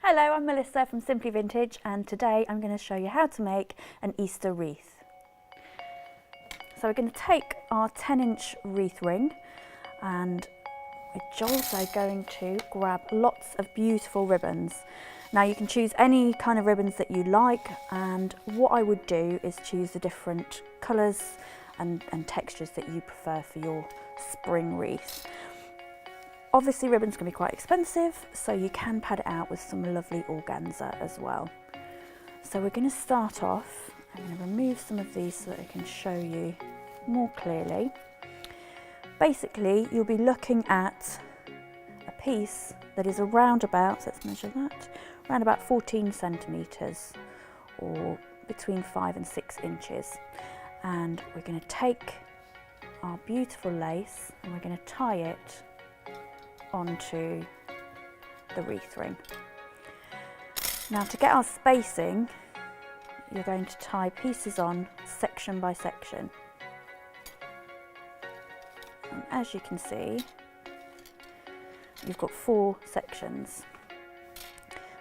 Hello, I'm Melissa from Simply Vintage, and today I'm going to show you how to make an Easter wreath. So we're going to take our 10-inch wreath ring, and we're also going to grab lots of beautiful ribbons. Now you can choose any kind of ribbons that you like, and what I would do is choose the different colours and textures that you prefer for your spring wreath. Obviously ribbons can be quite expensive, so you can pad it out with some lovely organza as well. So we're going to start off, I'm going to remove some of these so that I can show you more clearly. Basically you'll be looking at a piece that is around about, let's measure that, around about 14 centimetres or between 5 and 6 inches. And we're going to take our beautiful lace and we're going to tie it onto the wreath ring. Now to get our spacing, you're going to tie pieces on section by section. And as you can see, you've got 4 sections.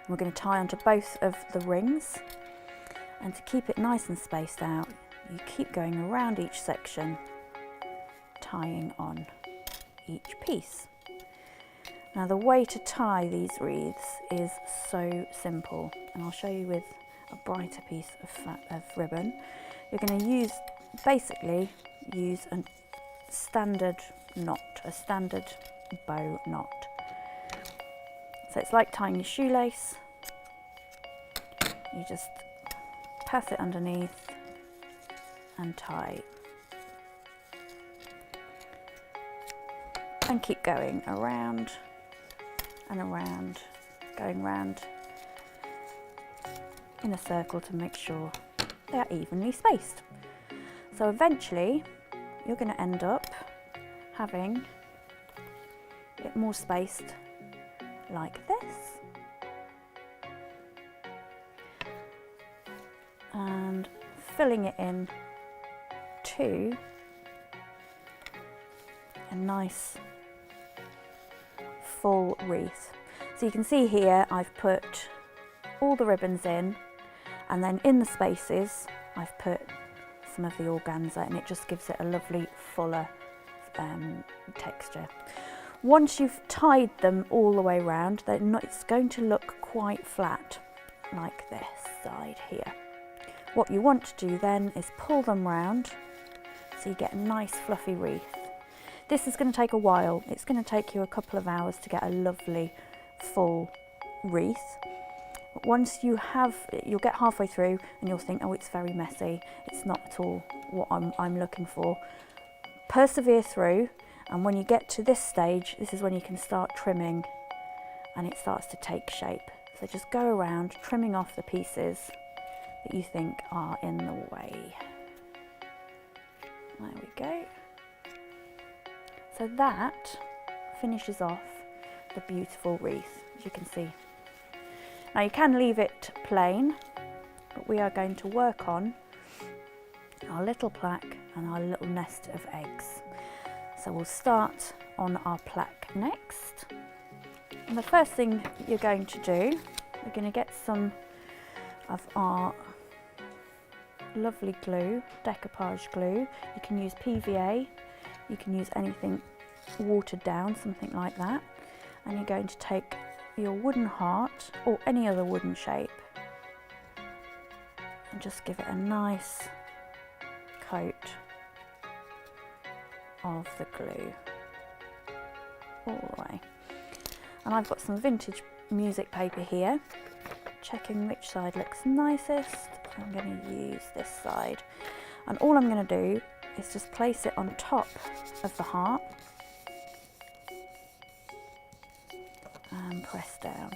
We're going to tie onto both of the rings, and to keep it nice and spaced out, you keep going around each section, tying on each piece. Now the way to tie these wreaths is so simple, and I'll show you with a brighter piece of ribbon. You're going to basically use a standard knot, a standard bow knot. So it's like tying your shoelace. You just pass it underneath and tie. And keep going around and around, going round in a circle to make sure they are evenly spaced. So eventually you're going to end up having it more spaced like this, and filling it in to a nice full wreath. So you can see here I've put all the ribbons in, and then in the spaces I've put some of the organza, and it just gives it a lovely fuller texture. Once you've tied them all the way around, it's going to look quite flat like this side here. What you want to do then is pull them round so you get a nice fluffy wreath. This is going to take a while. It's going to take you a couple of hours to get a lovely full wreath. But once you have, you'll get halfway through and you'll think, oh, it's very messy. It's not at all what I'm looking for. Persevere through, and when you get to this stage, this is when you can start trimming and it starts to take shape. So just go around trimming off the pieces that you think are in the way. There we go. So that finishes off the beautiful wreath, as you can see. Now you can leave it plain, but we are going to work on our little plaque and our little nest of eggs. So we'll start on our plaque next. And the first thing you're going to do, we're going to get some of our lovely glue, decoupage glue. You can use PVA. You can use anything watered down, something like that. And you're going to take your wooden heart or any other wooden shape and just give it a nice coat of the glue all the way. And I've got some vintage music paper here, checking which side looks nicest. I'm going to use this side, and all I'm going to do is just place it on top of the heart and press down.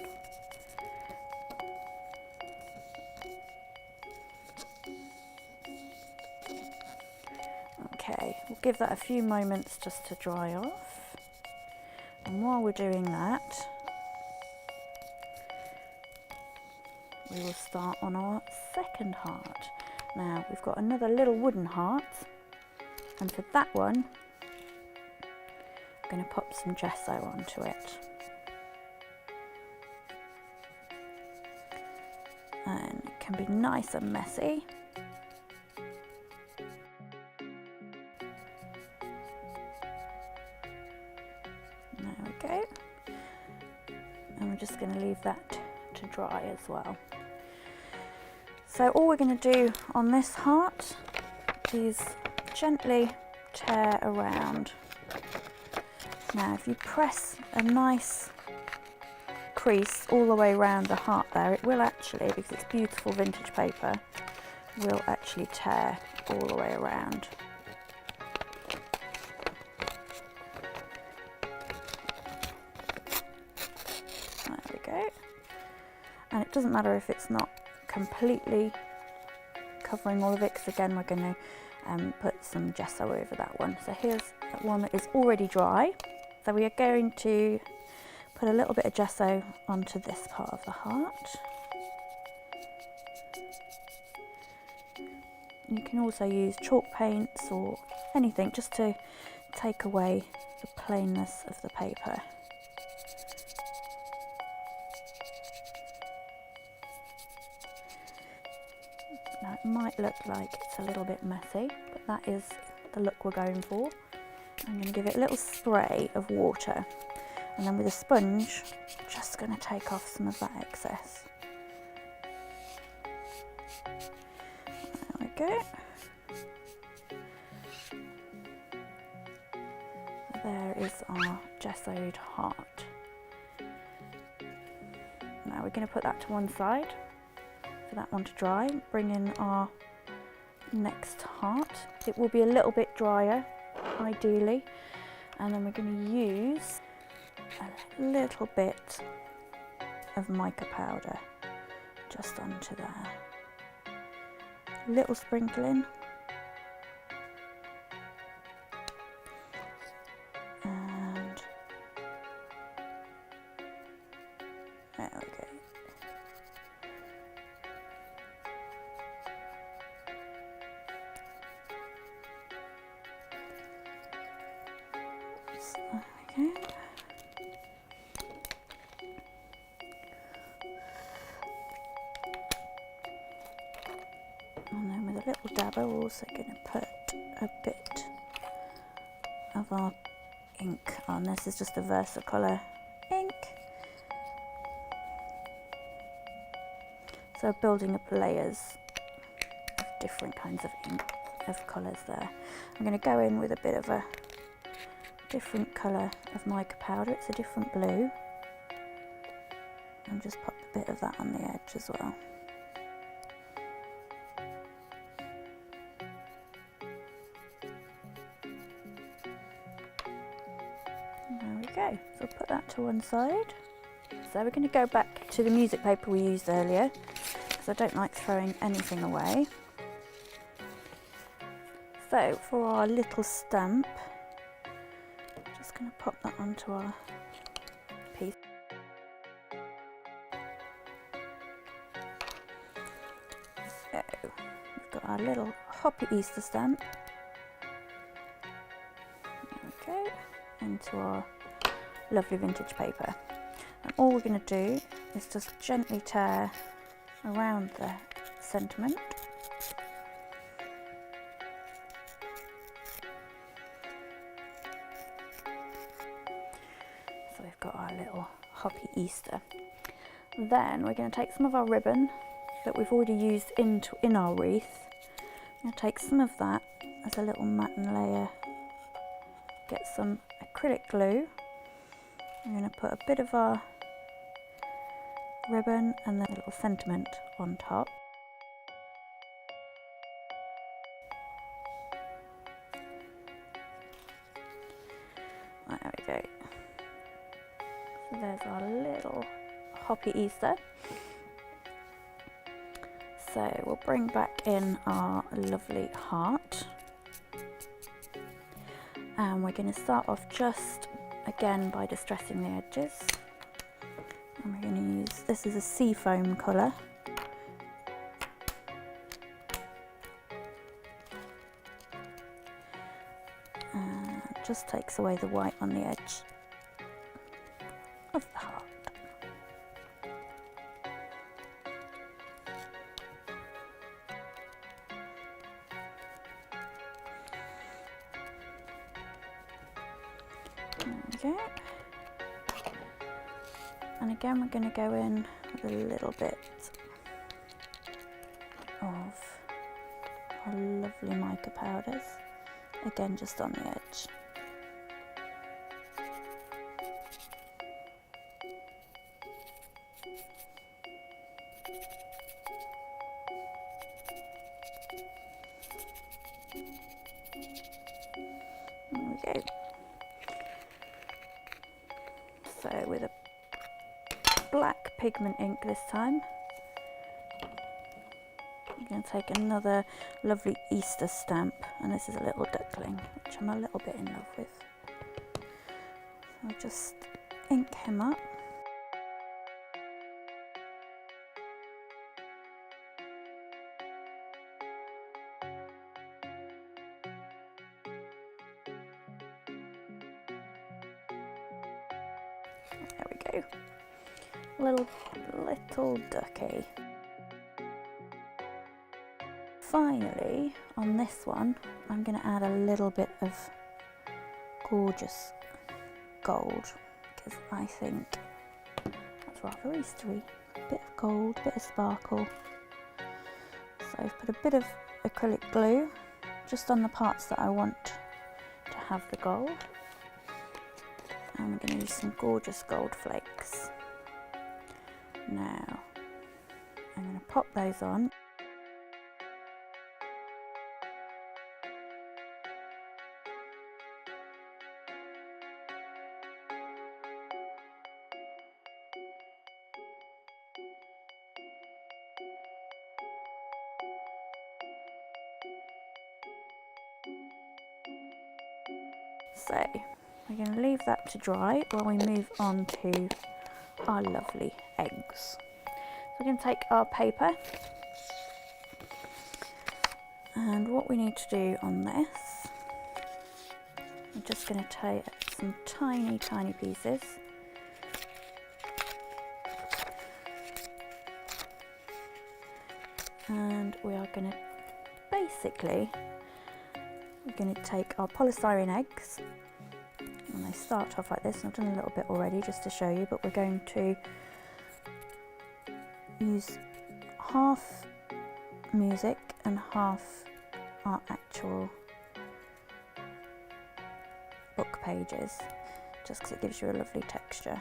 Okay, we'll give that a few moments just to dry off, and while we're doing that, we will start on our second heart. Now we've got another little wooden heart, and for that one I'm going to pop some gesso onto it. and it can be nice and messy. There we go. And we're just going to leave that to dry as well. So all we're going to do on this heart is gently tear around. Now if you press a nice crease all the way around the heart there, it will actually, because it's beautiful vintage paper, will actually tear all the way around. There we go. And it doesn't matter if it's not completely covering all of it, because again we're going to put some gesso over that one. So here's one that is already dry. So we are going to put a little bit of gesso onto this part of the heart. You can also use chalk paints or anything just to take away the plainness of the paper. Now it might look like it's a little bit messy, but that is the look we're going for. I'm going to give it a little spray of water, and then with a sponge, just going to take off some of that excess. There we go. There is our gessoed heart. Now we're going to put that to one side for that one to dry. Bring in our next heart. It will be a little bit drier, ideally, and then we're going to use a little bit of mica powder just onto there. Little sprinkling, and there we go. Okay. And then with a little dabber, we're also going to put a bit of our ink on. This is just a Versacolour ink. So building up layers of different kinds of ink, of colours there. I'm going to go in with a bit of a different colour of mica powder. It's a different blue, and just pop a bit of that on the edge as well. There we go. So put that to one side. So we're going to go back to the music paper we used earlier, because I don't like throwing anything away. So for our little stamp, just going to pop that onto our piece. So we've got our little Hoppy Easter stamp. Okay, into our lovely vintage paper. And all we're going to do is just gently tear around the sentiment. So we've got our little Hoppy Easter. Then we're going to take some of our ribbon that we've already used in our wreath. I'm going to take some of that as a little matten layer. Get some acrylic glue. I'm going to put a bit of our ribbon and then a little sentiment on top. There we go. So there's our little Hoppy Easter. So we'll bring back in our lovely heart. And we're going to start off just again by distressing the edges. And we're going to use, this is a seafoam colour. And it just takes away the white on the edge of the heart. we go. And again, we're going to go in with a little bit of our lovely mica powders, again just on the edge. There we go. So with a black pigment ink this time, I'm going to take another lovely Easter stamp, and this is a little duckling, which I'm a little bit in love with. So I'll just ink him up. There we go. Little ducky. Finally, on this one, I'm going to add a little bit of gorgeous gold, because I think that's rather Eastery. Bit of gold, bit of sparkle. So I've put a bit of acrylic glue just on the parts that I want to have the gold. And we're going to use some gorgeous gold flakes. Now, I'm going to pop those on. So, we're going to leave that to dry while we move on to our lovely eggs. So we're going to take our paper, and what we need to do on this, I'm just going to take some tiny pieces, and we are going to basically, we're going to take our polystyrene eggs, and they start off like this, and I've done a little bit already just to show you, but we're going to use half music and half our actual book pages, just because it gives you a lovely texture.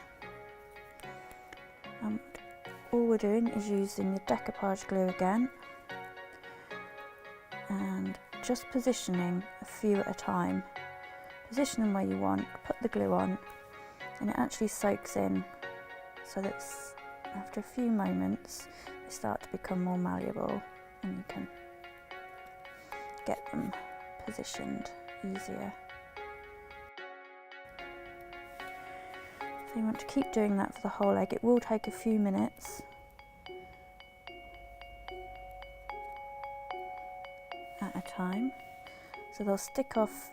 All we're doing is using the decoupage glue again, and just positioning a few at a time. Position them where you want, put the glue on, and it actually soaks in, so that after a few moments they start to become more malleable, and you can get them positioned easier. So you want to keep doing that for the whole egg. It will take a few minutes. At a time, so they'll stick off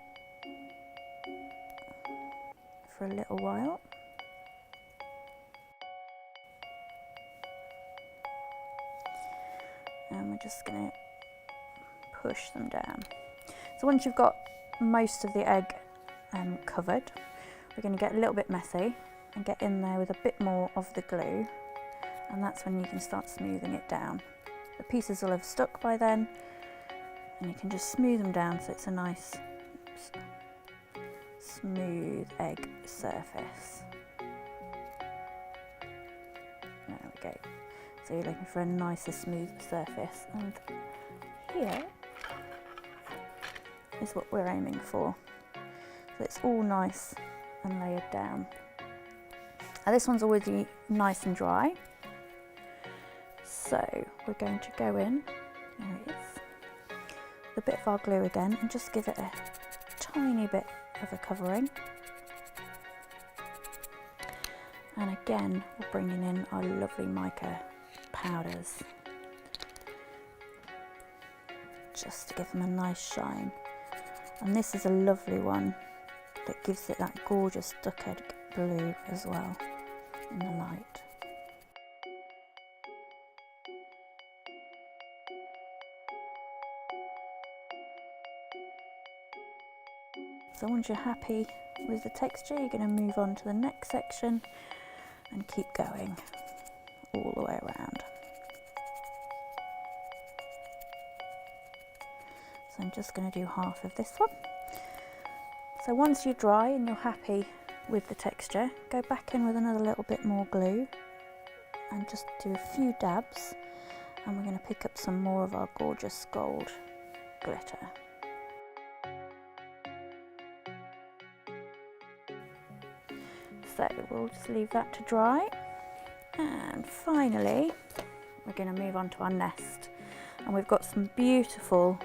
for a little while. And we're just going to push them down. So once you've got most of the egg covered, we're going to get a little bit messy and get in there with a bit more of the glue, and that's when you can start smoothing it down. The pieces will have stuck by then, and you can just smooth them down so it's a nice smooth egg surface. There we go. So you're looking for a nicer smooth surface, and here is what we're aiming for. So it's all nice and layered down. Now this one's already nice and dry, so we're going to go in, there it is, a bit of our glue again, and just give it a tiny bit of a covering. And again, we're bringing in our lovely mica powders, just to give them a nice shine. And this is a lovely one that gives it that gorgeous duck egg blue as well in the light. So once you're happy with the texture, you're going to move on to the next section and keep going all the way around. So I'm just going to do half of this one. So once you're dry and you're happy with the texture, go back in with another little bit more glue and just do a few dabs, and we're going to pick up some more of our gorgeous gold glitter. So we'll just leave that to dry, and finally we're going to move on to our nest, and we've got some beautiful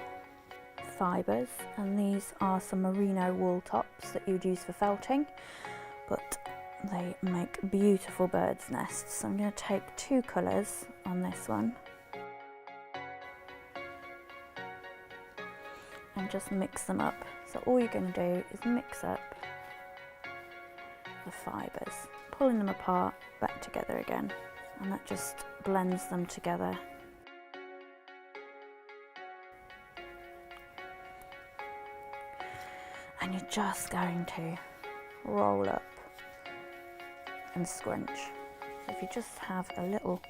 fibres, and these are some merino wool tops that you'd use for felting, but they make beautiful bird's nests. So I'm going to take two colours on this one and just mix them up. So all you're going to do is mix up the fibres, pulling them apart, back together again, and that just blends them together. And you're just going to roll up and scrunch. So if you just have a little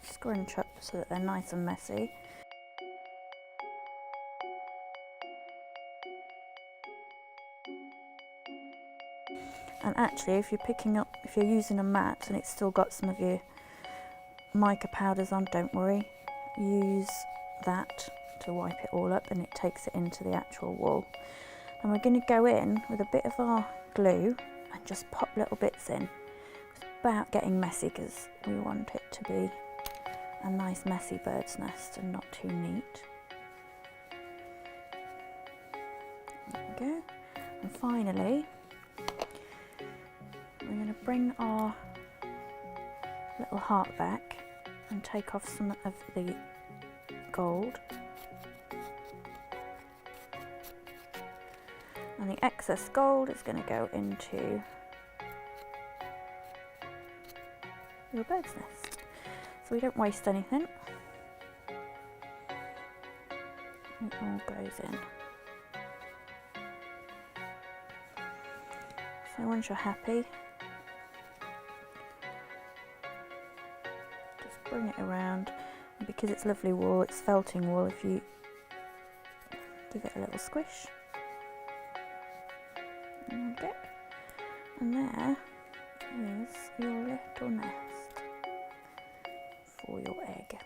scrunch up so that they're nice and messy. And actually, if you're using a mat and it's still got some of your mica powders on, don't worry. Use that to wipe it all up, and it takes it into the actual wool. And we're going to go in with a bit of our glue and just pop little bits in. It's about getting messy because we want it to be a nice messy bird's nest and not too neat. There we go. And finally, we're going to bring our little heart back and take off some of the gold. And the excess gold is going to go into your bird's nest, so we don't waste anything. It all goes in. So once you're happy, just bring it around, and because it's lovely wool, it's felting wool, if you give it a little squish. Okay. And there is your little nest for your egg.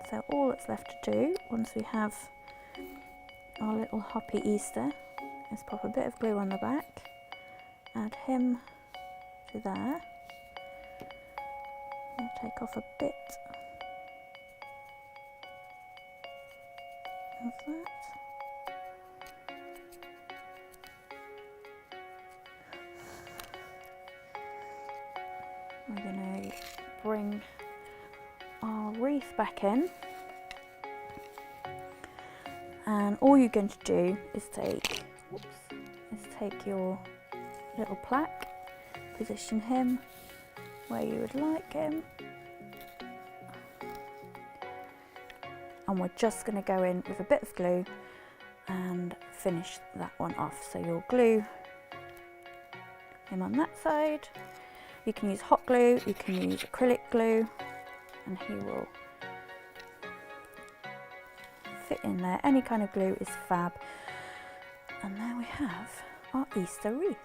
So all that's left to do, once we have our little Hoppy Easter, is pop a bit of glue on the back, add him to there, and take off a bit of that. We're going to bring our wreath back in, and all you're going to do is take your little plaque, position him where you would like him, and we're just going to go in with a bit of glue and finish that one off. So you'll glue him on that side. You can use hot glue, you can use acrylic glue, and he will fit in there. Any kind of glue is fab. And there we have our Easter wreath.